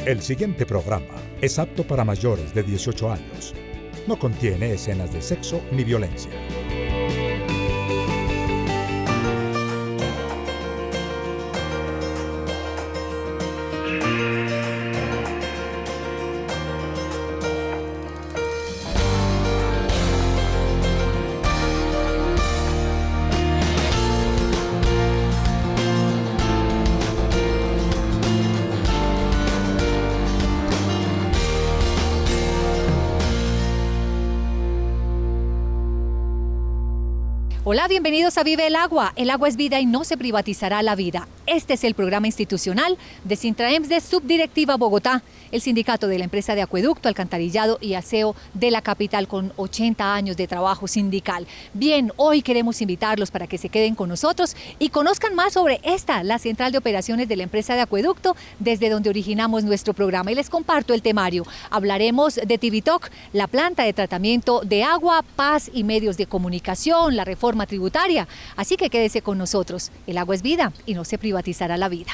El siguiente programa es apto para mayores de 18 años. No contiene escenas de sexo ni violencia. Hola, bienvenidos a Vive el Agua. El agua es vida y no se privatizará la vida. Este es el programa institucional de Sintraems de Subdirectiva Bogotá, el sindicato de la empresa de acueducto, alcantarillado y aseo de la capital con 80 años de trabajo sindical. Bien, hoy queremos invitarlos para que se queden con nosotros y conozcan más sobre la central de operaciones de la empresa de acueducto, desde donde originamos nuestro programa. Y les comparto el temario. Hablaremos de Tibitoc, la planta de tratamiento de agua, paz y medios de comunicación, la reforma tributaria. Así que quédese con nosotros. El agua es vida y no se privatizará la vida.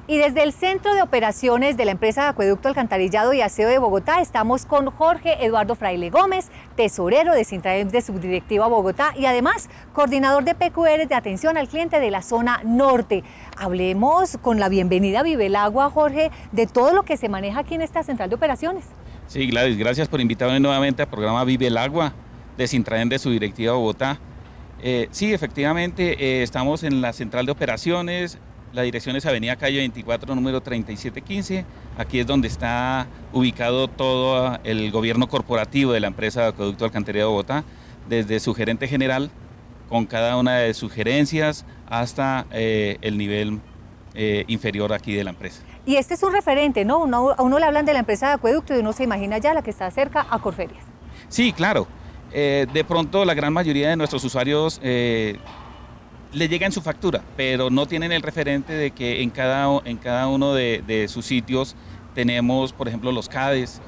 Y desde el Centro de Operaciones de la empresa de acueducto, alcantarillado y aseo de Bogotá estamos con Jorge Eduardo Fraile Gómez, tesorero de Sintraems de Subdirectiva Bogotá y además coordinador de PQR de atención al cliente de la zona norte. Hablemos con la bienvenida a Vive el Agua, Jorge, de todo lo que se maneja aquí en esta central de operaciones. Sí, Gladys, gracias por invitarme nuevamente al programa Vive el Agua de Sintraems de Subdirectiva Bogotá. Sí, efectivamente, estamos en la central de operaciones. La dirección es Avenida Calle 24, número 3715. Aquí es donde está ubicado todo el gobierno corporativo de la empresa de acueducto alcantarillado de Bogotá, desde su gerente general, con cada una de sus gerencias, hasta el nivel inferior aquí de la empresa. Y este es un referente, ¿no? A uno le hablan de la empresa de acueducto y uno se imagina ya la que está cerca a Corferias. Sí, claro. De pronto la gran mayoría de nuestros usuarios le llega en su factura, pero no tienen el referente de que en cada uno de sus sitios tenemos, por ejemplo, los CADES,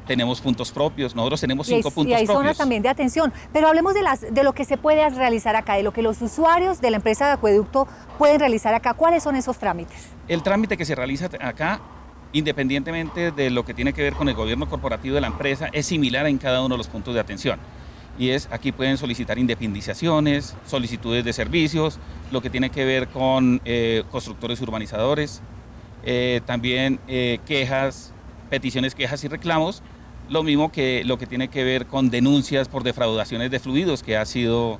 tenemos puntos propios. Nosotros tenemos 5 puntos propios. Y hay zonas también de atención. Pero hablemos de lo que se puede realizar acá, de lo que los usuarios de la empresa de acueducto pueden realizar acá. ¿Cuáles son esos trámites? El trámite que se realiza acá, independientemente de lo que tiene que ver con el gobierno corporativo de la empresa, es similar en cada uno de los puntos de atención. Y aquí pueden solicitar independizaciones, solicitudes de servicios, lo que tiene que ver con constructores urbanizadores, también quejas, peticiones, quejas y reclamos, lo mismo que lo que tiene que ver con denuncias por defraudaciones de fluidos, que ha sido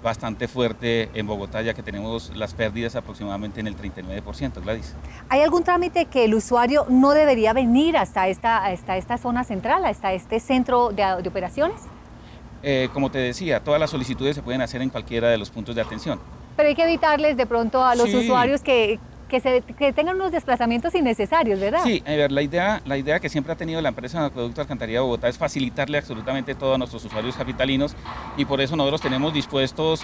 bastante fuerte en Bogotá, ya que tenemos las pérdidas aproximadamente en el 39%, Gladys. ¿Hay algún trámite que el usuario no debería venir hasta esta zona central, hasta este centro de operaciones? Como te decía, todas las solicitudes se pueden hacer en cualquiera de los puntos de atención. Pero hay que evitarles de pronto a los usuarios que tengan unos desplazamientos innecesarios, ¿verdad? Sí, a ver, la idea que siempre ha tenido la empresa de acueducto alcantarillado de Bogotá es facilitarle absolutamente todo a nuestros usuarios capitalinos, y por eso nosotros tenemos dispuestos,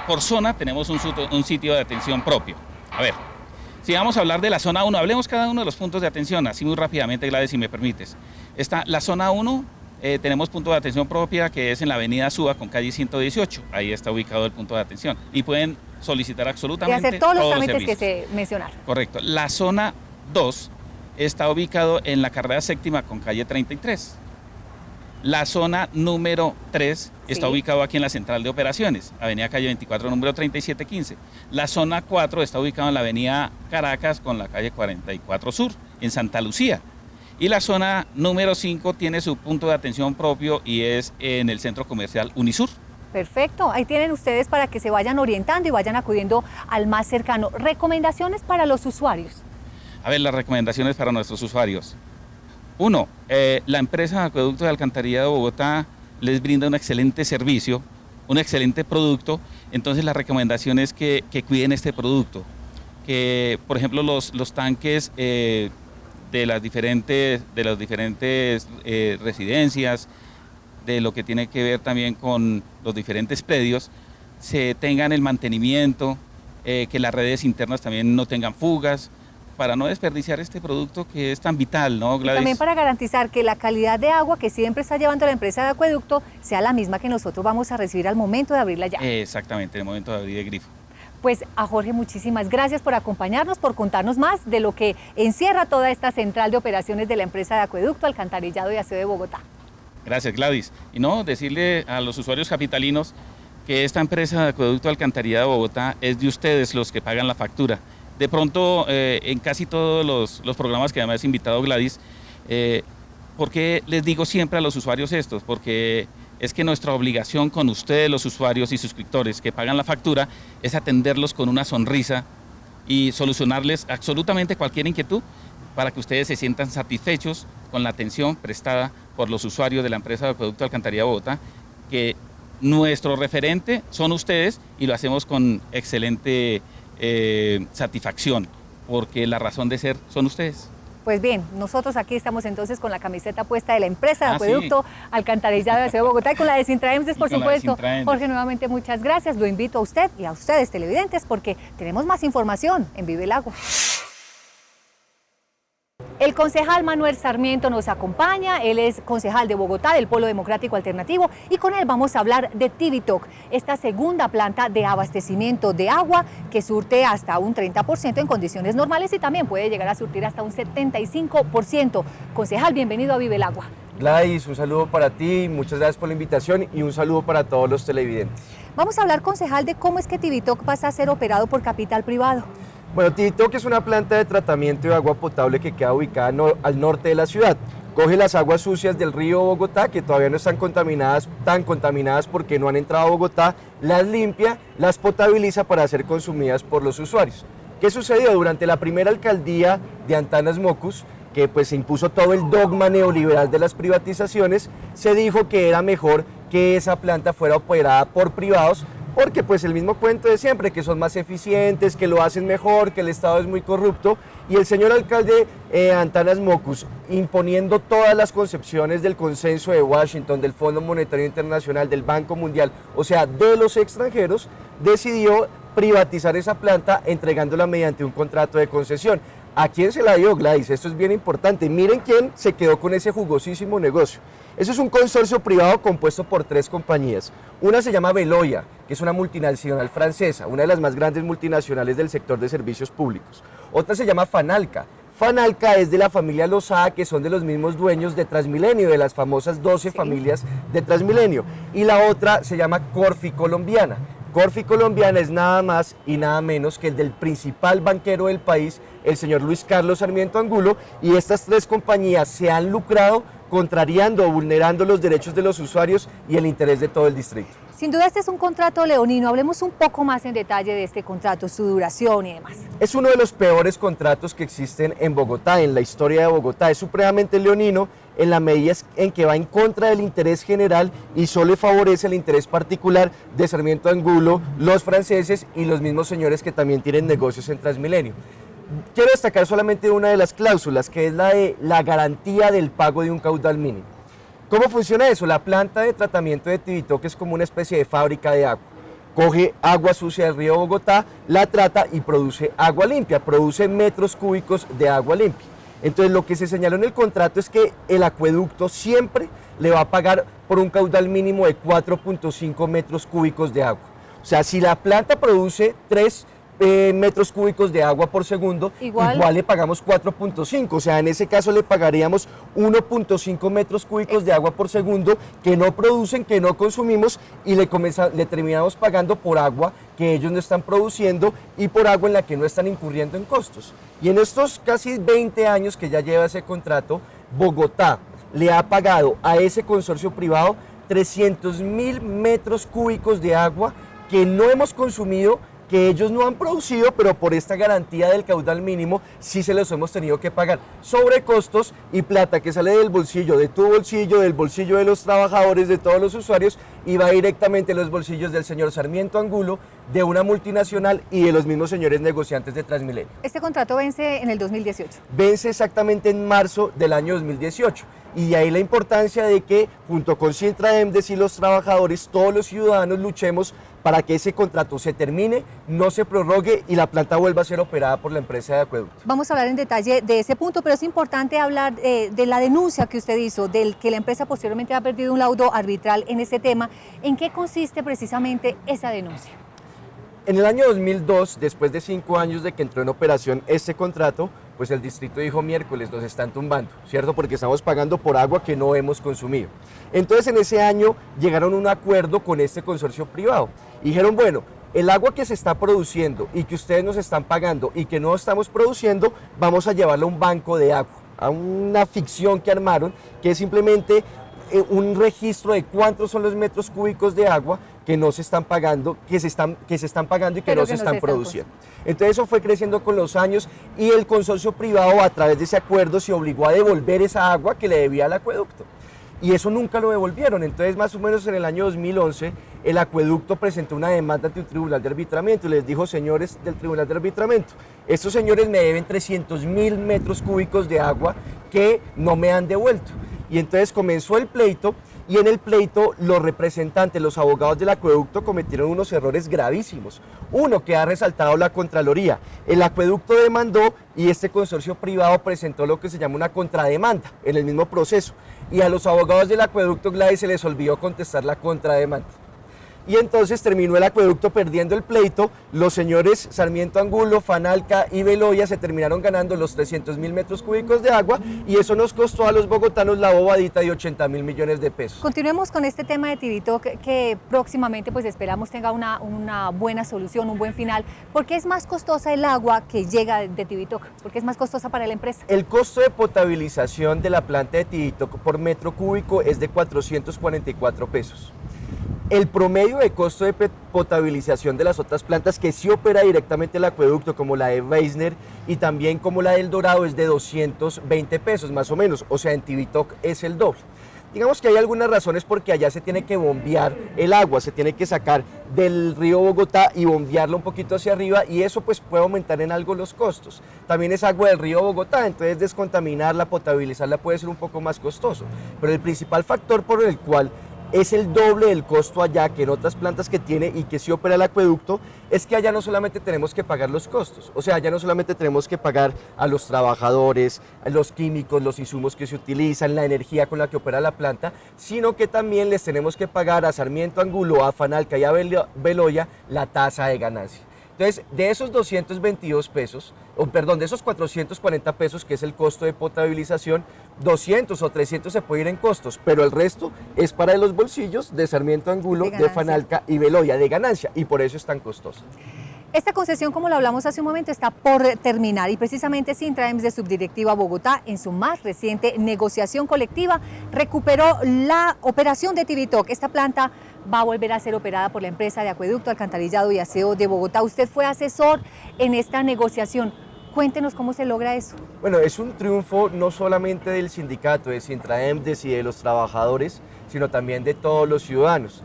por zona tenemos un sitio de atención propio. A ver, si vamos a hablar de la zona 1, hablemos cada uno de los puntos de atención, así muy rápidamente, Gladys, si me permites. Está la zona 1. Tenemos punto de atención propia, que es en la avenida Suba con calle 118. Ahí está ubicado el punto de atención. Y pueden solicitar absolutamente y hacer todos los trámites servicios que se mencionaron. Correcto. La zona 2 está ubicado en la carrera séptima con calle 33. La zona número 3 está ubicado aquí en la central de operaciones, avenida Calle 24, número 3715. La zona 4 está ubicado en la avenida Caracas con la calle 44 Sur, en Santa Lucía. Y la zona número 5 tiene su punto de atención propio y es en el centro comercial Unisur. Perfecto, ahí tienen ustedes para que se vayan orientando y vayan acudiendo al más cercano. ¿Recomendaciones para los usuarios? A ver, las recomendaciones para nuestros usuarios. 1, la empresa de acueducto de alcantarillado de Bogotá les brinda un excelente servicio, un excelente producto. Entonces la recomendación es que cuiden este producto. Que, por ejemplo, los tanques de las diferentes residencias, de lo que tiene que ver también con los diferentes predios, se tengan el mantenimiento, que las redes internas también no tengan fugas, para no desperdiciar este producto que es tan vital, ¿no, Gladys? Y también para garantizar que la calidad de agua que siempre está llevando la empresa de acueducto sea la misma que nosotros vamos a recibir al momento de abrir la llave. Exactamente, en el momento de abrir el grifo. Pues a Jorge, muchísimas gracias por acompañarnos, por contarnos más de lo que encierra toda esta central de operaciones de la empresa de acueducto, alcantarillado y aseo de Bogotá. Gracias, Gladys. Y no, decirle a los usuarios capitalinos que esta empresa de acueducto alcantarillado de Bogotá es de ustedes los que pagan la factura. De pronto, en casi todos los programas que además ha invitado Gladys, ¿por qué les digo siempre a los usuarios estos? Porque es que nuestra obligación con ustedes, los usuarios y suscriptores que pagan la factura, es atenderlos con una sonrisa y solucionarles absolutamente cualquier inquietud para que ustedes se sientan satisfechos con la atención prestada por los usuarios de la empresa de acueducto alcantarillado de Bogotá, que nuestro referente son ustedes y lo hacemos con excelente satisfacción, porque la razón de ser son ustedes. Pues bien, nosotros aquí estamos entonces con la camiseta puesta de la empresa de acueducto, alcantarillado de aseo de Bogotá y con la de Sintraemdes, por supuesto. Jorge, nuevamente muchas gracias. Lo invito a usted y a ustedes, televidentes, porque tenemos más información en Vive el Agua. El concejal Manuel Sarmiento nos acompaña, él es concejal de Bogotá del Polo Democrático Alternativo y con él vamos a hablar de Tivitoc, esta segunda planta de abastecimiento de agua que surte hasta un 30% en condiciones normales y también puede llegar a surtir hasta un 75%. Concejal, bienvenido a Vive el Agua. Gladys, un saludo para ti, muchas gracias por la invitación y un saludo para todos los televidentes. Vamos a hablar, concejal, de cómo es que Tivitoc pasa a ser operado por capital privado. Bueno, Tivitoc es una planta de tratamiento de agua potable que queda ubicada al norte de la ciudad. Coge las aguas sucias del río Bogotá, que todavía no están tan contaminadas porque no han entrado a Bogotá, las limpia, las potabiliza para ser consumidas por los usuarios. ¿Qué sucedió? Durante la primera alcaldía de Antanas Mocus, que pues se impuso todo el dogma neoliberal de las privatizaciones, se dijo que era mejor que esa planta fuera operada por privados, porque pues el mismo cuento de siempre, que son más eficientes, que lo hacen mejor, que el Estado es muy corrupto, y el señor alcalde Antanas Mocus, imponiendo todas las concepciones del consenso de Washington, del Fondo Monetario Internacional, del Banco Mundial, o sea, de los extranjeros, decidió privatizar esa planta entregándola mediante un contrato de concesión. ¿A quién se la dio, Gladys? Esto es bien importante. Miren quién se quedó con ese jugosísimo negocio. Eso es un consorcio privado compuesto por 3 compañías. Una se llama Veolia, que es una multinacional francesa, una de las más grandes multinacionales del sector de servicios públicos. Otra se llama Fanalca. Fanalca es de la familia Lozada, que son de los mismos dueños de Transmilenio, de las famosas 12 familias de Transmilenio. Y la otra se llama Corfi Colombiana. Corfi Colombiana es nada más y nada menos que el del principal banquero del país, el señor Luis Carlos Sarmiento Angulo, y estas 3 compañías se han lucrado contrariando o vulnerando los derechos de los usuarios y el interés de todo el distrito. Sin duda este es un contrato leonino, hablemos un poco más en detalle de este contrato, su duración y demás. Es uno de los peores contratos que existen en Bogotá, en la historia de Bogotá, es supremamente leonino en la medida en que va en contra del interés general y solo favorece el interés particular de Sarmiento Angulo, los franceses y los mismos señores que también tienen negocios en Transmilenio. Quiero destacar solamente una de las cláusulas, que es la de la garantía del pago de un caudal mínimo. ¿Cómo funciona eso? La planta de tratamiento de Tivitoc es como una especie de fábrica de agua. Coge agua sucia del río Bogotá, la trata y produce agua limpia, produce metros cúbicos de agua limpia. Entonces lo que se señaló en el contrato es que el acueducto siempre le va a pagar por un caudal mínimo de 4.5 metros cúbicos de agua. O sea, si la planta produce 3 metros cúbicos de agua por segundo, igual le pagamos 4.5, o sea, en ese caso le pagaríamos 1.5 metros cúbicos de agua por segundo que no producen, que no consumimos y le terminamos pagando por agua que ellos no están produciendo y por agua en la que no están incurriendo en costos. Y en estos casi 20 años que ya lleva ese contrato, Bogotá le ha pagado a ese consorcio privado 300.000 metros cúbicos de agua que no hemos consumido, que ellos no han producido, pero por esta garantía del caudal mínimo sí se los hemos tenido que pagar sobre costos y plata que sale del bolsillo, de tu bolsillo, del bolsillo de los trabajadores, de todos los usuarios y va directamente a los bolsillos del señor Sarmiento Angulo, de una multinacional y de los mismos señores negociantes de Transmilenio. Este contrato vence en el 2018. Vence exactamente en marzo del año 2018. Y de ahí la importancia de que junto con Sintraemdes y los trabajadores, todos los ciudadanos luchemos para que ese contrato se termine, no se prorrogue y la planta vuelva a ser operada por la empresa de acueducto. Vamos a hablar en detalle de ese punto, pero es importante hablar de la denuncia que usted hizo, del que la empresa posteriormente ha perdido un laudo arbitral en ese tema. ¿En qué consiste precisamente esa denuncia? En el año 2002, después de 5 años de que entró en operación este contrato, pues el distrito dijo miércoles nos están tumbando, ¿cierto? Porque estamos pagando por agua que no hemos consumido. Entonces en ese año llegaron a un acuerdo con este consorcio privado y dijeron, bueno, el agua que se está produciendo y que ustedes nos están pagando y que no estamos produciendo, vamos a llevarla a un banco de agua, a una ficción que armaron, que es simplemente un registro de cuántos son los metros cúbicos de agua que no se están pagando, que se están pagando y que no se están produciendo. Entonces eso fue creciendo con los años y el consorcio privado a través de ese acuerdo se obligó a devolver esa agua que le debía al acueducto. Y eso nunca lo devolvieron. Entonces, más o menos en el año 2011, el acueducto presentó una demanda ante un tribunal de arbitramiento y les dijo, señores del tribunal de arbitramiento, estos señores me deben 300.000 metros cúbicos de agua que no me han devuelto. Y entonces comenzó el pleito y en el pleito los representantes, los abogados del acueducto cometieron unos errores gravísimos. Uno que ha resaltado la Contraloría, el acueducto demandó y este consorcio privado presentó lo que se llama una contrademanda en el mismo proceso. Y a los abogados del acueducto, Gladys, se les olvidó contestar la contrademanda. Y entonces terminó el acueducto perdiendo el pleito, los señores Sarmiento Angulo, Fanalca y Beloya se terminaron ganando los 300.000 metros cúbicos de agua y eso nos costó a los bogotanos la bobadita de 80.000 millones de pesos. Continuemos con este tema de Tibitoc que próximamente pues esperamos tenga una buena solución, un buen final. ¿Por qué es más costosa el agua que llega de Tibitoc? ¿Por qué es más costosa para la empresa? El costo de potabilización de la planta de Tibitoc por metro cúbico es de 444 pesos. El promedio de costo de potabilización de las otras plantas que sí opera directamente el acueducto, como la de Weisner y también como la del Dorado, es de 220 pesos más o menos, o sea, en Tibitoc es el doble. Digamos que hay algunas razones porque allá se tiene que bombear el agua, se tiene que sacar del río Bogotá y bombearlo un poquito hacia arriba y eso pues puede aumentar en algo los costos. También es agua del río Bogotá, entonces descontaminarla, potabilizarla puede ser un poco más costoso, pero el principal factor por el cual es el doble del costo allá que en otras plantas que tiene y que sí opera el acueducto, es que allá no solamente tenemos que pagar los costos, o sea, allá no solamente tenemos que pagar a los trabajadores, a los químicos, los insumos que se utilizan, la energía con la que opera la planta, sino que también les tenemos que pagar a Sarmiento Angulo, a Fanalca y a Beloya la tasa de ganancia. Entonces, de esos 222 pesos, de esos 440 pesos, que es el costo de potabilización, 200 o 300 se puede ir en costos, pero el resto es para los bolsillos de Sarmiento Angulo, de Fanalca y Beloya, de ganancia, y por eso es tan costoso. Esta concesión, como lo hablamos hace un momento, está por terminar y precisamente Sintraems de Subdirectiva Bogotá, en su más reciente negociación colectiva, recuperó la operación de Tibitoc. Esta planta va a volver a ser operada por la empresa de acueducto, alcantarillado y aseo de Bogotá. Usted fue asesor en esta negociación. Cuéntenos cómo se logra eso. Bueno, es un triunfo no solamente del sindicato, de Sintraems y de los trabajadores, sino también de todos los ciudadanos.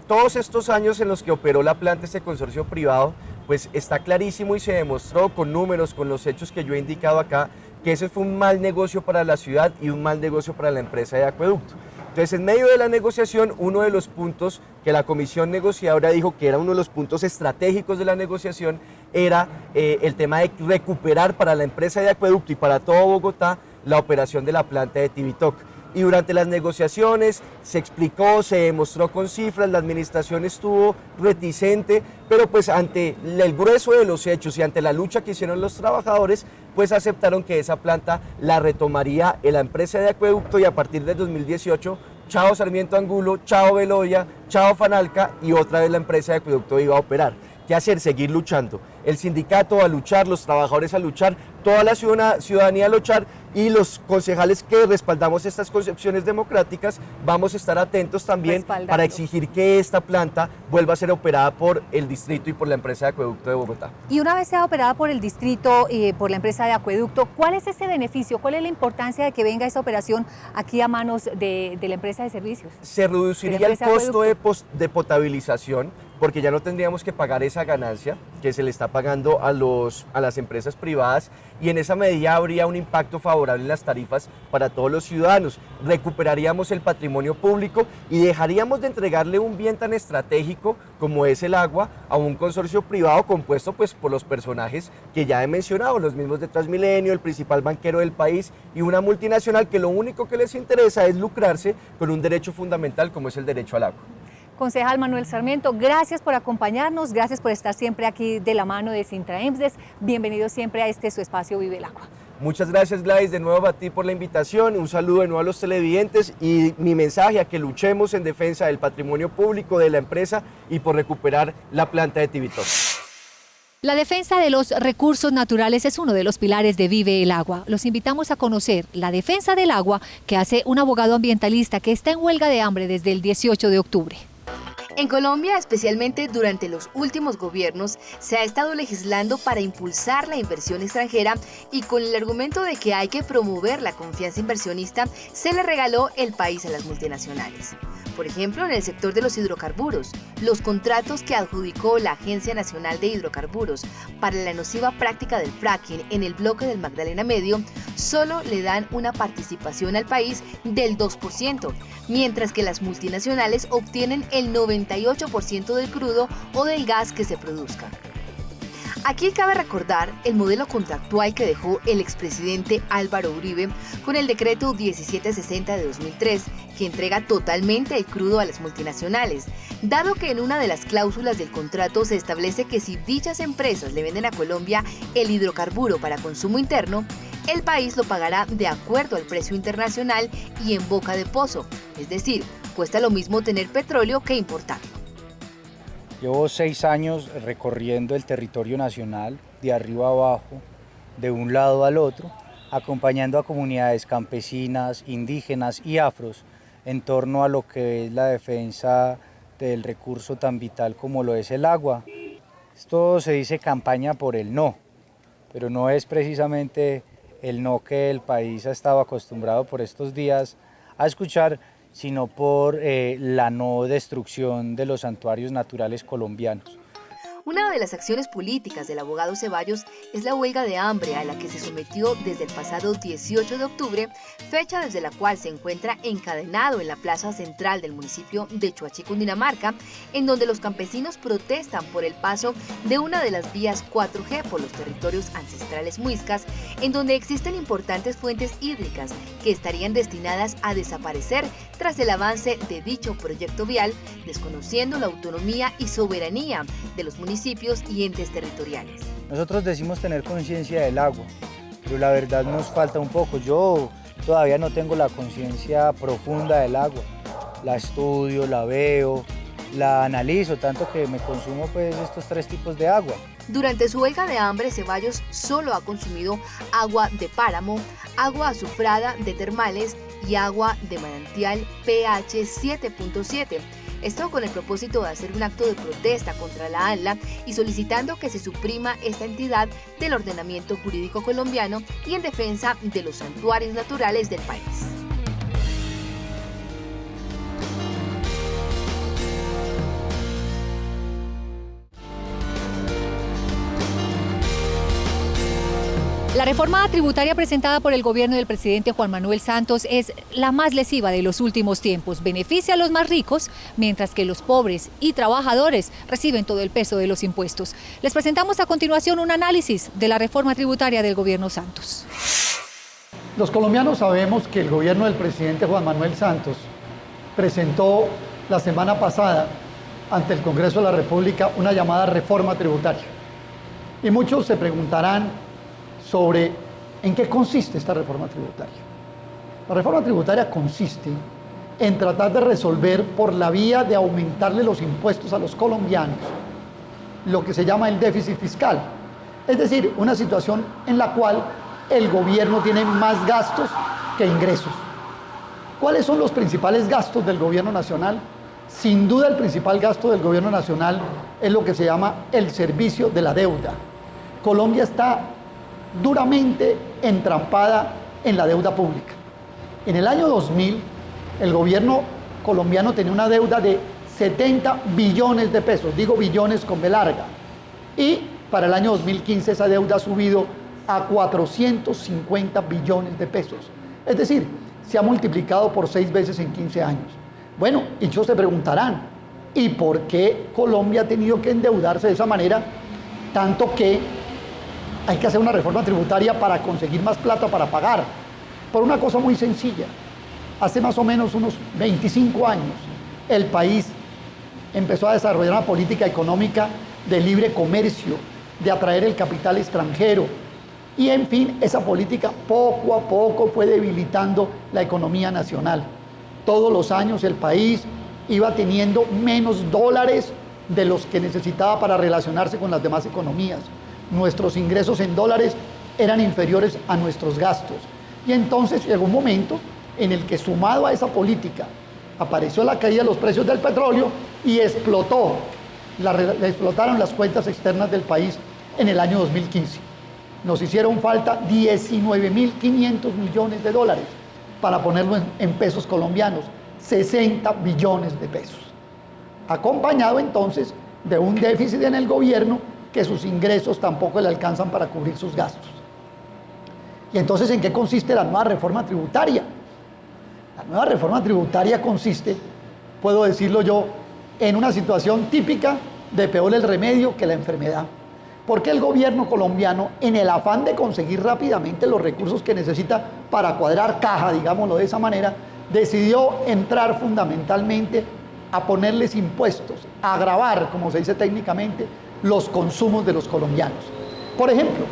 Todos estos años en los que operó la planta este consorcio privado, pues está clarísimo y se demostró con números, con los hechos que yo he indicado acá, que ese fue un mal negocio para la ciudad y un mal negocio para la empresa de acueducto. Entonces, en medio de la negociación, uno de los puntos que la comisión negociadora dijo que era uno de los puntos estratégicos de la negociación era el tema de recuperar para la empresa de acueducto y para todo Bogotá la operación de la planta de Tibitoc. Y durante las negociaciones se explicó, se demostró con cifras, la administración estuvo reticente, pero pues ante el grueso de los hechos y ante la lucha que hicieron los trabajadores, pues aceptaron que esa planta la retomaría la empresa de acueducto y a partir del 2018, chao Sarmiento Angulo, chao Beloya, chao Fanalca y otra vez la empresa de acueducto iba a operar. ¿Qué hacer? Seguir luchando. El sindicato a luchar, los trabajadores a luchar, toda la ciudadanía a luchar y los concejales que respaldamos estas concepciones democráticas vamos a estar atentos también para exigir que esta planta vuelva a ser operada por el distrito y por la empresa de acueducto de Bogotá. Y una vez sea operada por el distrito y por la empresa de acueducto, ¿cuál es ese beneficio? ¿Cuál es la importancia de que venga esa operación aquí a manos de la empresa de servicios? Se reduciría el costo de potabilización, porque ya no tendríamos que pagar esa ganancia que se le está pagando a las empresas privadas y en esa medida habría un impacto favorable en las tarifas para todos los ciudadanos. Recuperaríamos el patrimonio público y dejaríamos de entregarle un bien tan estratégico como es el agua a un consorcio privado compuesto pues por los personajes que ya he mencionado, los mismos de Transmilenio, el principal banquero del país y una multinacional que lo único que les interesa es lucrarse con un derecho fundamental como es el derecho al agua. Concejal Manuel Sarmiento, gracias por acompañarnos, gracias por estar siempre aquí de la mano de Sintraemsdes. Bienvenido siempre a su espacio Vive el Agua. Muchas gracias, Gladys, de nuevo a ti por la invitación, un saludo de nuevo a los televidentes y mi mensaje a que luchemos en defensa del patrimonio público de la empresa y por recuperar la planta de Tibitoco. La defensa de los recursos naturales es uno de los pilares de Vive el Agua. Los invitamos a conocer la defensa del agua que hace un abogado ambientalista que está en huelga de hambre desde el 18 de octubre. En Colombia, especialmente durante los últimos gobiernos, se ha estado legislando para impulsar la inversión extranjera y con el argumento de que hay que promover la confianza inversionista, se le regaló el país a las multinacionales. Por ejemplo, en el sector de los hidrocarburos, los contratos que adjudicó la Agencia Nacional de Hidrocarburos para la nociva práctica del fracking en el bloque del Magdalena Medio solo le dan una participación al país del 2%, mientras que las multinacionales obtienen el 98% del crudo o del gas que se produzca. Aquí cabe recordar el modelo contractual que dejó el expresidente Álvaro Uribe con el decreto 1760 de 2003, que entrega totalmente el crudo a las multinacionales, dado que en una de las cláusulas del contrato se establece que si dichas empresas le venden a Colombia el hidrocarburo para consumo interno, el país lo pagará de acuerdo al precio internacional y en boca de pozo, es decir, cuesta lo mismo tener petróleo que importarlo. Llevo 6 años recorriendo el territorio nacional, de arriba a abajo, de un lado al otro, acompañando a comunidades campesinas, indígenas y afros en torno a lo que es la defensa del recurso tan vital como lo es el agua. Esto se dice campaña por el no, pero no es precisamente el no que el país ha estado acostumbrado por estos días a escuchar, sino por la no destrucción de los santuarios naturales colombianos. Una de las acciones políticas del abogado Ceballos es la huelga de hambre a la que se sometió desde el pasado 18 de octubre, fecha desde la cual se encuentra encadenado en la plaza central del municipio de Choachí, Cundinamarca, en donde los campesinos protestan por el paso de una de las vías 4G por los territorios ancestrales muiscas, en donde existen importantes fuentes hídricas que estarían destinadas a desaparecer tras el avance de dicho proyecto vial, desconociendo la autonomía y soberanía de los municipios y entes territoriales. Nosotros decimos tener conciencia del agua, pero la verdad nos falta un poco. Yo todavía no tengo la conciencia profunda del agua. La estudio, la veo, la analizo, tanto que me consumo pues estos 3 tipos de agua. Durante su huelga de hambre, Ceballos solo ha consumido agua de páramo, agua azufrada de termales y agua de manantial pH 7.7. Esto con el propósito de hacer un acto de protesta contra la ANLA y solicitando que se suprima esta entidad del ordenamiento jurídico colombiano y en defensa de los santuarios naturales del país. La reforma tributaria presentada por el gobierno del presidente Juan Manuel Santos es la más lesiva de los últimos tiempos. Beneficia a los más ricos, mientras que los pobres y trabajadores reciben todo el peso de los impuestos. Les presentamos a continuación un análisis de la reforma tributaria del gobierno Santos. Los colombianos sabemos que el gobierno del presidente Juan Manuel Santos presentó la semana pasada ante el Congreso de la República una llamada reforma tributaria. Y muchos se preguntarán sobre en qué consiste esta reforma tributaria. La reforma tributaria consiste en tratar de resolver por la vía de aumentarle los impuestos a los colombianos lo que se llama el déficit fiscal, es decir, una situación en la cual el gobierno tiene más gastos que ingresos. ¿Cuáles son los principales gastos del gobierno nacional? Sin duda el principal gasto del gobierno nacional es lo que se llama el servicio de la deuda. Colombia está duramente entrampada en la deuda pública. En el año 2000, el gobierno colombiano tenía una deuda de 70 billones de pesos, digo billones con B larga, y para el año 2015 esa deuda ha subido a 450 billones de pesos. Es decir, se ha multiplicado por 6 veces en 15 años. Bueno, y ellos se preguntarán, ¿y por qué Colombia ha tenido que endeudarse de esa manera? Tanto que hay que hacer una reforma tributaria para conseguir más plata para pagar. Por una cosa muy sencilla. Hace más o menos unos 25 años, el país empezó a desarrollar una política económica de libre comercio, de atraer el capital extranjero. Y en fin, esa política poco a poco fue debilitando la economía nacional. Todos los años el país iba teniendo menos dólares de los que necesitaba para relacionarse con las demás economías. Nuestros ingresos en dólares eran inferiores a nuestros gastos. Y entonces llegó un momento en el que, sumado a esa política, apareció la caída de los precios del petróleo y explotaron las cuentas externas del país en el año 2015. Nos hicieron falta 19.500 millones de dólares, para ponerlo en pesos colombianos, 60 billones de pesos. Acompañado entonces de un déficit en el gobierno que sus ingresos tampoco le alcanzan para cubrir sus gastos. Y entonces, ¿en qué consiste la nueva reforma tributaria? La nueva reforma tributaria consiste, puedo decirlo yo, en una situación típica de peor el remedio que la enfermedad. Porque el gobierno colombiano, en el afán de conseguir rápidamente los recursos que necesita para cuadrar caja, digámoslo de esa manera, decidió entrar fundamentalmente a ponerles impuestos, a agravar, como se dice técnicamente, los consumos de los colombianos. Por ejemplo,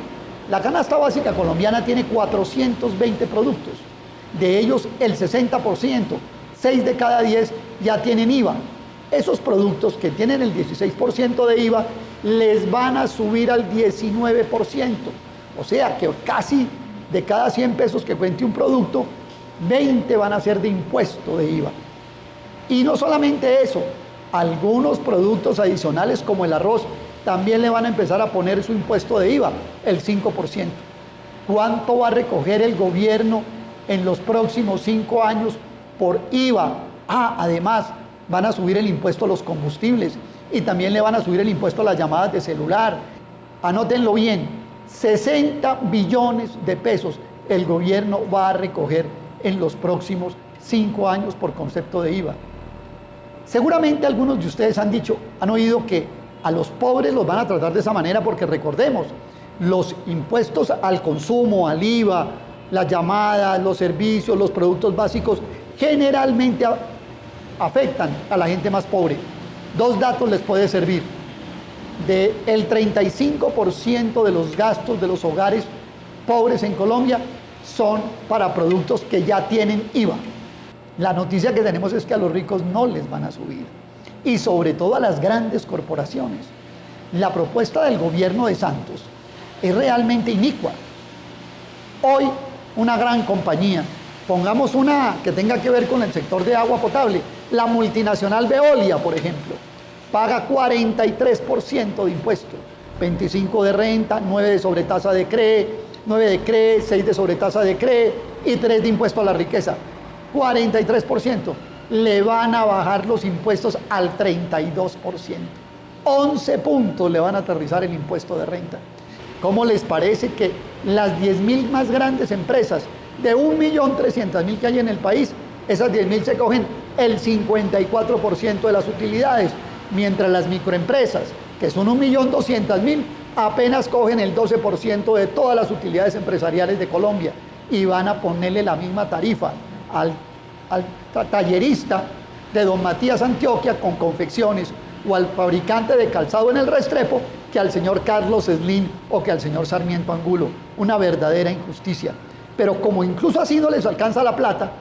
la canasta básica colombiana tiene 420 productos. De ellos, el 60%, 6 de cada 10, ya tienen IVA. Esos productos que tienen el 16% de IVA les van a subir al 19%. O sea que casi de cada 100 pesos que cuente un producto, 20 van a ser de impuesto de IVA. Y no solamente eso, algunos productos adicionales como el arroz también le van a empezar a poner su impuesto de IVA, el 5%. ¿Cuánto va a recoger el gobierno en los próximos 5 años por IVA? Además, van a subir el impuesto a los combustibles y también le van a subir el impuesto a las llamadas de celular. Anótenlo bien, 60 billones de pesos el gobierno va a recoger en los próximos 5 años por concepto de IVA. Seguramente algunos de ustedes han oído que a los pobres los van a tratar de esa manera, porque recordemos, los impuestos al consumo, al IVA, las llamadas, los servicios, los productos básicos, generalmente afectan a la gente más pobre. 2 datos les puede servir. El 35% de los gastos de los hogares pobres en Colombia son para productos que ya tienen IVA. La noticia que tenemos es que a los ricos no les van a subir, y sobre todo a las grandes corporaciones. La propuesta del gobierno de Santos es realmente inicua. Hoy, una gran compañía, pongamos una que tenga que ver con el sector de agua potable, la multinacional Veolia, por ejemplo, paga 43% de impuestos, 25% de renta, 9% de sobretasa de CRE, 9% de CRE, 6% de sobretasa de CRE y 3% de impuesto a la riqueza. 43%. Le van a bajar los impuestos al 32%. 11 puntos le van a aterrizar el impuesto de renta. ¿Cómo les parece que las 10.000 más grandes empresas de 1.300.000 que hay en el país, esas 10.000 se cogen el 54% de las utilidades, mientras las microempresas, que son 1.200.000, apenas cogen el 12% de todas las utilidades empresariales de Colombia, y van a ponerle la misma tarifa al tallerista de Don Matías Antioquia con confecciones, o al fabricante de calzado en el Restrepo, que al señor Carlos Slim o que al señor Sarmiento Angulo. Una verdadera injusticia. Pero como incluso así no les alcanza la plata,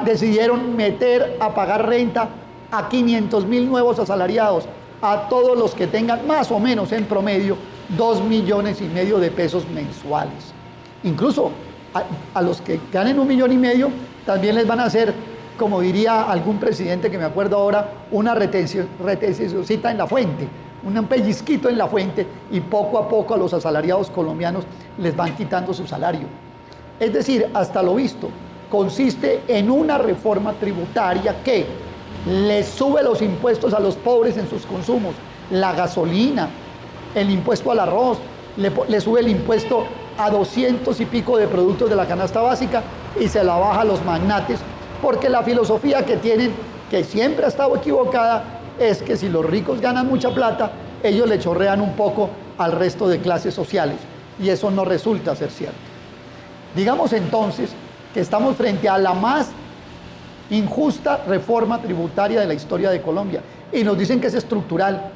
decidieron meter a pagar renta a 500.000 nuevos asalariados, a todos los que tengan más o menos en promedio 2,5 millones de pesos mensuales. Incluso a los que ganen 1,5 millones también les van a hacer, como diría algún presidente que me acuerdo ahora, una retencióncita en la fuente, un pellizquito en la fuente, y poco a poco a los asalariados colombianos les van quitando su salario. Es decir, hasta lo visto, consiste en una reforma tributaria que les sube los impuestos a los pobres en sus consumos, la gasolina, el impuesto al arroz, le sube el impuesto a 200 y pico de productos de la canasta básica y se la baja a los magnates, porque la filosofía que tienen, que siempre ha estado equivocada, es que si los ricos ganan mucha plata, ellos le chorrean un poco al resto de clases sociales, y eso no resulta ser cierto. Digamos entonces que estamos frente a la más injusta reforma tributaria de la historia de Colombia. y nos dicen que es estructural.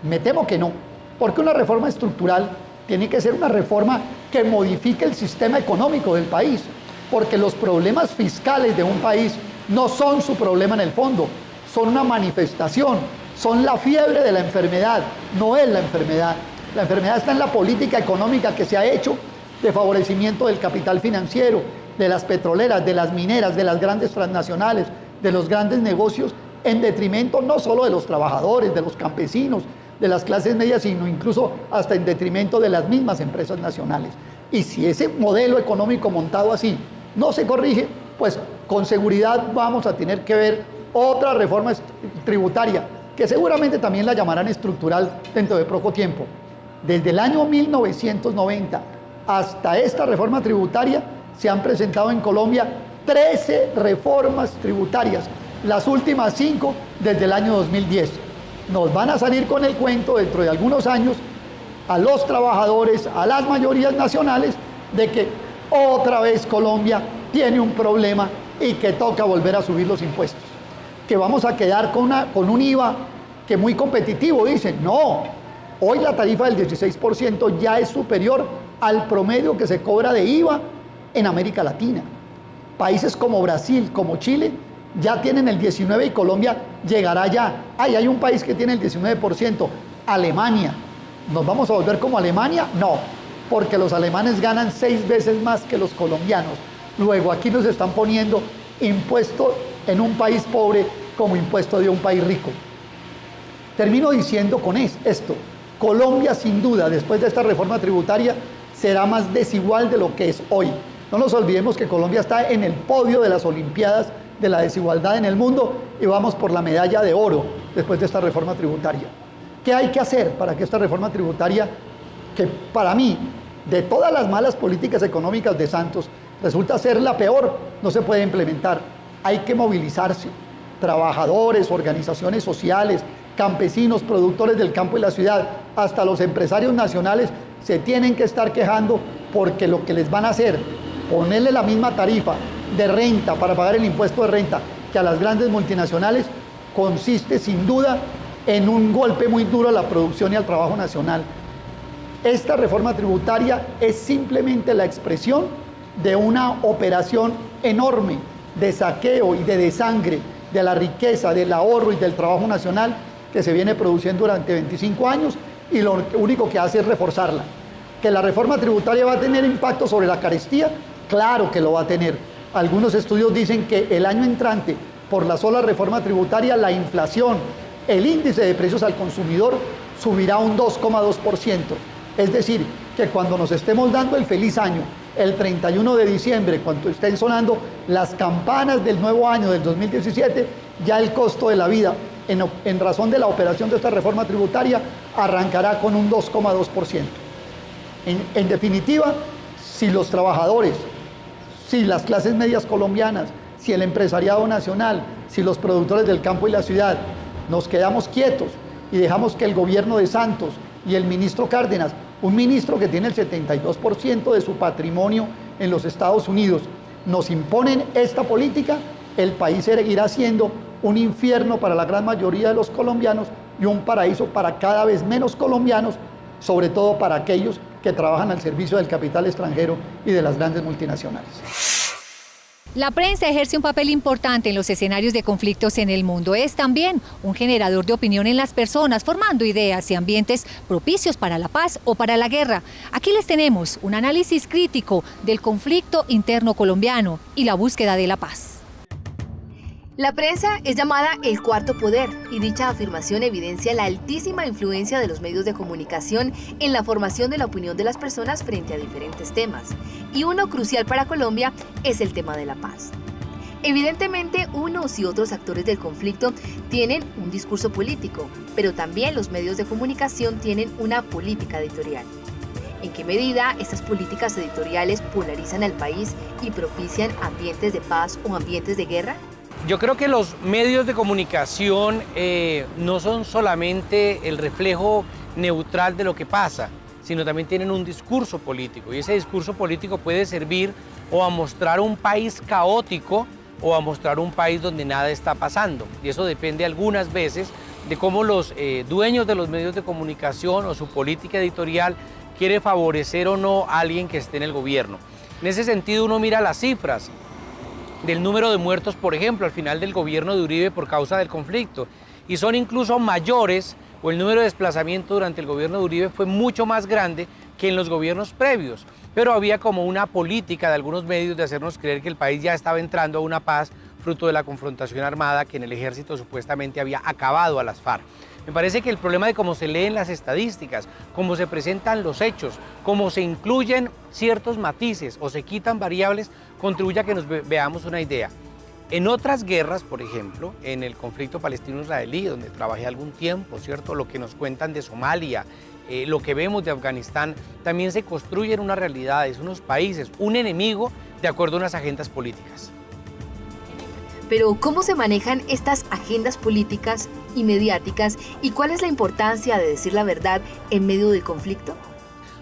Me temo que no, porque una reforma estructural tiene que ser una reforma que modifique el sistema económico del país, porque los problemas fiscales de un país no son su problema en el fondo, son una manifestación, son la fiebre de la enfermedad, no es la enfermedad. La enfermedad está en la política económica que se ha hecho de favorecimiento del capital financiero, de las petroleras, de las mineras, de las grandes transnacionales, de los grandes negocios, en detrimento no solo de los trabajadores, de los campesinos, de las clases medias, sino incluso hasta en detrimento de las mismas empresas nacionales. Y si ese modelo económico montado así no se corrige, pues con seguridad vamos a tener que ver otra reforma tributaria, que seguramente también la llamarán estructural dentro de poco tiempo. Desde el año 1990 hasta esta reforma tributaria se han presentado en Colombia 13 reformas tributarias, las últimas 5 desde el año 2010. Nos van a salir con el cuento dentro de algunos años a los trabajadores, a las mayorías nacionales, de que otra vez Colombia tiene un problema y que toca volver a subir los impuestos. Que vamos a quedar con un IVA que muy competitivo, dicen. No, hoy la tarifa del 16% ya es superior al promedio que se cobra de IVA en América Latina. Países como Brasil, como Chile, ya tienen el 19% y Colombia llegará ya. Hay un país que tiene el 19%, Alemania. ¿Nos vamos a volver como Alemania? No, porque los alemanes ganan 6 veces más que los colombianos. Luego aquí nos están poniendo impuesto en un país pobre como impuesto de un país rico. Termino diciendo con esto, Colombia sin duda, después de esta reforma tributaria, será más desigual de lo que es hoy. No nos olvidemos que Colombia está en el podio de las Olimpiadas de la desigualdad en el mundo y vamos por la medalla de oro después de esta reforma tributaria. ¿Qué hay que hacer para que esta reforma tributaria, que para mí, de todas las malas políticas económicas de Santos, resulta ser la peor, no se puede implementar? Hay que movilizarse. Trabajadores, organizaciones sociales, campesinos, productores del campo y la ciudad, hasta los empresarios nacionales se tienen que estar quejando porque lo que les van a hacer, ponerle la misma tarifa de renta para pagar el impuesto de renta que a las grandes multinacionales, consiste sin duda en un golpe muy duro a la producción y al trabajo nacional. Esta reforma tributaria es simplemente la expresión de una operación enorme de saqueo y de desangre de la riqueza, del ahorro y del trabajo nacional que se viene produciendo durante 25 años y lo único que hace es reforzarla. ¿Que la reforma tributaria va a tener impacto sobre la carestía? Claro que lo va a tener. Algunos estudios dicen que el año entrante, por la sola reforma tributaria, la inflación, el índice de precios al consumidor subirá un 2,2%. Es decir, que cuando nos estemos dando el feliz año, el 31 de diciembre, cuando estén sonando las campanas del nuevo año del 2017, ya el costo de la vida, en razón de la operación de esta reforma tributaria, arrancará con un 2,2%. En definitiva, si los trabajadores, si las clases medias colombianas, si el empresariado nacional, si los productores del campo y la ciudad nos quedamos quietos y dejamos que el gobierno de Santos y el ministro Cárdenas, un ministro que tiene el 72% de su patrimonio en los Estados Unidos, nos imponen esta política, el país seguirá siendo un infierno para la gran mayoría de los colombianos y un paraíso para cada vez menos colombianos, sobre todo para aquellos que trabajan al servicio del capital extranjero y de las grandes multinacionales. La prensa ejerce un papel importante en los escenarios de conflictos en el mundo. Es también un generador de opinión en las personas, formando ideas y ambientes propicios para la paz o para la guerra. Aquí les tenemos un análisis crítico del conflicto interno colombiano y la búsqueda de la paz. La prensa es llamada el cuarto poder y dicha afirmación evidencia la altísima influencia de los medios de comunicación en la formación de la opinión de las personas frente a diferentes temas. Y uno crucial para Colombia es el tema de la paz. Evidentemente, unos y otros actores del conflicto tienen un discurso político, pero también los medios de comunicación tienen una política editorial. ¿En qué medida estas políticas editoriales polarizan al país y propician ambientes de paz o ambientes de guerra? Yo creo que los medios de comunicación no son solamente el reflejo neutral de lo que pasa, sino también tienen un discurso político, y ese discurso político puede servir o a mostrar un país caótico o a mostrar un país donde nada está pasando, y eso depende algunas veces de cómo los dueños de los medios de comunicación o su política editorial quiere favorecer o no a alguien que esté en el gobierno. En ese sentido uno mira las cifras del número de muertos, por ejemplo, al final del gobierno de Uribe por causa del conflicto, y son incluso mayores, o el número de desplazamientos durante el gobierno de Uribe fue mucho más grande que en los gobiernos previos, pero había como una política de algunos medios de hacernos creer que el país ya estaba entrando a una paz fruto de la confrontación armada que en el ejército supuestamente había acabado a las FARC. Me parece que el problema de cómo se leen las estadísticas, cómo se presentan los hechos, cómo se incluyen ciertos matices o se quitan variables, contribuye a que nos veamos una idea. En otras guerras, por ejemplo, en el conflicto palestino-israelí, donde trabajé algún tiempo, ¿cierto? Lo que nos cuentan de Somalia, lo que vemos de Afganistán, también se construyen unas realidades, unos países, un enemigo de acuerdo a unas agendas políticas. Pero ¿cómo se manejan estas agendas políticas y mediáticas y cuál es la importancia de decir la verdad en medio del conflicto?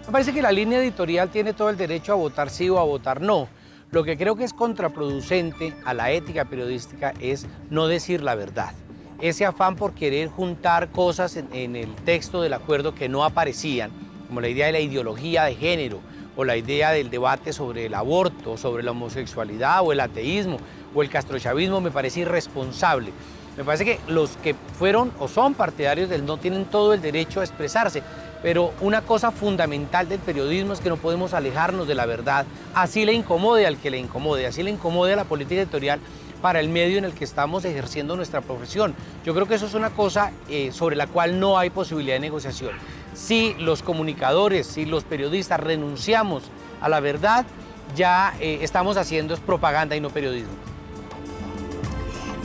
Me parece que la línea editorial tiene todo el derecho a votar sí o a votar no. Lo que creo que es contraproducente a la ética periodística es no decir la verdad. Ese afán por querer juntar cosas en el texto del acuerdo que no aparecían, como la idea de la ideología de género, o la idea del debate sobre el aborto, sobre la homosexualidad o el ateísmo o el castrochavismo, me parece irresponsable. Me parece que los que fueron o son partidarios del no tienen todo el derecho a expresarse, pero una cosa fundamental del periodismo es que no podemos alejarnos de la verdad, así le incomode al que le incomode, así le incomode a la política editorial para el medio en el que estamos ejerciendo nuestra profesión. Yo creo que eso es una cosa sobre la cual no hay posibilidad de negociación. Si los comunicadores, si los periodistas renunciamos a la verdad, ya estamos haciendo propaganda y no periodismo.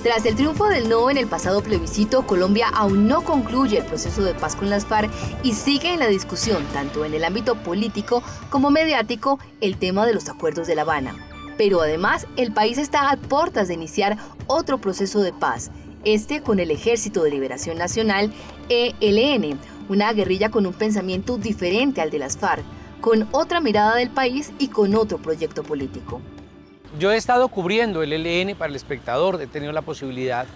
Tras el triunfo del no en el pasado plebiscito, Colombia aún no concluye el proceso de paz con las FARC y sigue en la discusión, tanto en el ámbito político como mediático, el tema de los acuerdos de La Habana. Pero además, el país está a puertas de iniciar otro proceso de paz, con el Ejército de Liberación Nacional, ELN, una guerrilla con un pensamiento diferente al de las FARC, con otra mirada del país y con otro proyecto político. Yo he estado cubriendo el ELN para El Espectador, he tenido la posibilidad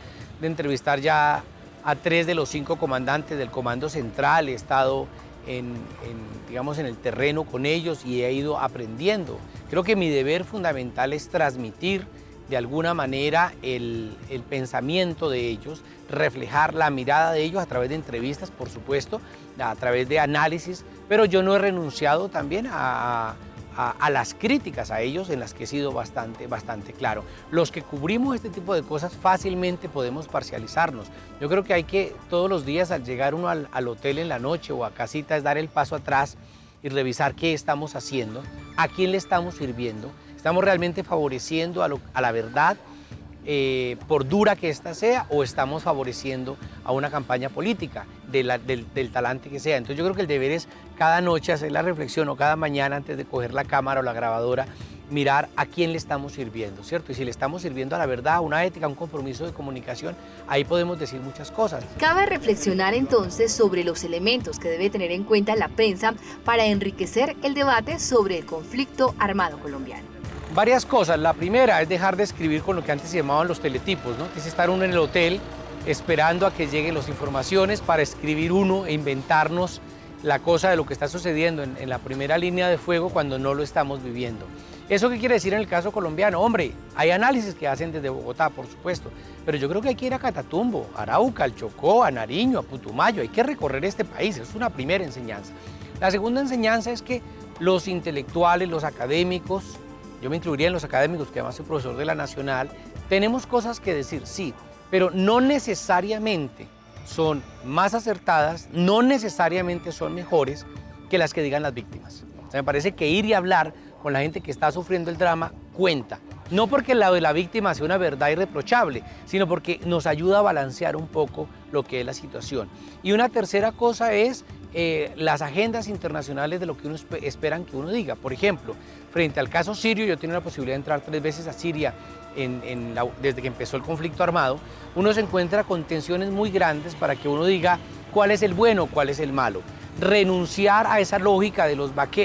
de entrevistar ya a 3 de los 5 comandantes del Comando Central, he estado en el terreno con ellos y he ido aprendiendo. Creo que mi deber fundamental es transmitir de alguna manera el pensamiento de ellos, reflejar la mirada de ellos a través de entrevistas, por supuesto, a través de análisis, pero yo no he renunciado también a las críticas a ellos, en las que he sido bastante claro. Los que cubrimos este tipo de cosas fácilmente podemos parcializarnos. Yo creo que hay que todos los días al llegar uno al hotel en la noche o a casita es dar el paso atrás y revisar qué estamos haciendo, a quién le estamos sirviendo, estamos realmente favoreciendo a la verdad, por dura que ésta sea, o estamos favoreciendo a una campaña política del talante que sea. Entonces yo creo que el deber es cada noche hacer la reflexión o cada mañana antes de coger la cámara o la grabadora, mirar a quién le estamos sirviendo, ¿cierto? Y si le estamos sirviendo a la verdad, a una ética, a un compromiso de comunicación, ahí podemos decir muchas cosas. Cabe reflexionar entonces sobre los elementos que debe tener en cuenta la prensa para enriquecer el debate sobre el conflicto armado colombiano. Varias cosas. La primera es dejar de escribir con lo que antes se llamaban los teletipos, ¿no? Que es estar uno en el hotel esperando a que lleguen las informaciones para escribir uno e inventarnos la cosa de lo que está sucediendo en la primera línea de fuego cuando no lo estamos viviendo. ¿Eso qué quiere decir en el caso colombiano? Hombre, hay análisis que hacen desde Bogotá, por supuesto, pero yo creo que hay que ir a Catatumbo, a Arauca, al Chocó, a Nariño, a Putumayo, hay que recorrer este país, es una primera enseñanza. La segunda enseñanza es que los intelectuales, los académicos, yo me incluiría en los académicos, que además soy profesor de la Nacional, tenemos cosas que decir, sí, pero no necesariamente son más acertadas, no necesariamente son mejores que las que digan las víctimas. O sea, me parece que ir y hablar con la gente que está sufriendo el drama cuenta. No porque la de la víctima sea una verdad irreprochable, sino porque nos ayuda a balancear un poco lo que es la situación. Y una tercera cosa es las agendas internacionales de lo que uno esperan que uno diga. Por ejemplo, frente al caso sirio, yo tengo la posibilidad de entrar 3 veces a Siria desde que empezó el conflicto armado. Uno se encuentra con tensiones muy grandes para que uno diga cuál es el bueno, cuál es el malo. Renunciar a esa lógica de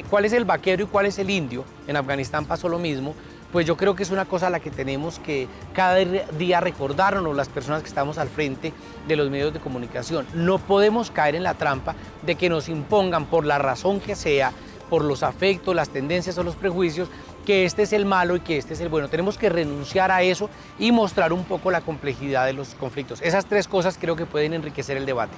cuál es el vaquero y cuál es el indio. En Afganistán pasó lo mismo. pues yo creo que es una cosa a la que tenemos que cada día recordarnos las personas que estamos al frente de los medios de comunicación. No podemos caer en la trampa de que nos impongan por la razón que sea, por los afectos, las tendencias o los prejuicios, que este es el malo y que este es el bueno. Tenemos que renunciar a eso y mostrar un poco la complejidad de los conflictos. Esas tres cosas creo que pueden enriquecer el debate.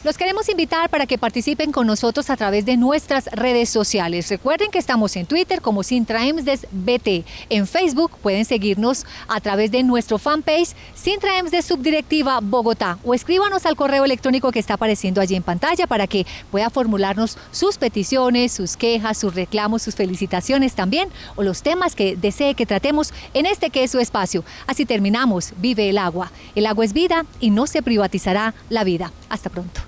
Los queremos invitar para que participen con nosotros a través de nuestras redes sociales. Recuerden que estamos en Twitter como SintraEmsDesBT. En Facebook pueden seguirnos a través de nuestro fanpage SintraEmsDes Subdirectiva Bogotá, o escríbanos al correo electrónico que está apareciendo allí en pantalla para que pueda formularnos sus peticiones, sus quejas, sus reclamos, sus felicitaciones también, o los temas que desee que tratemos en este que es su espacio. Así terminamos Vive el Agua. El agua es vida y no se privatizará la vida. Hasta pronto.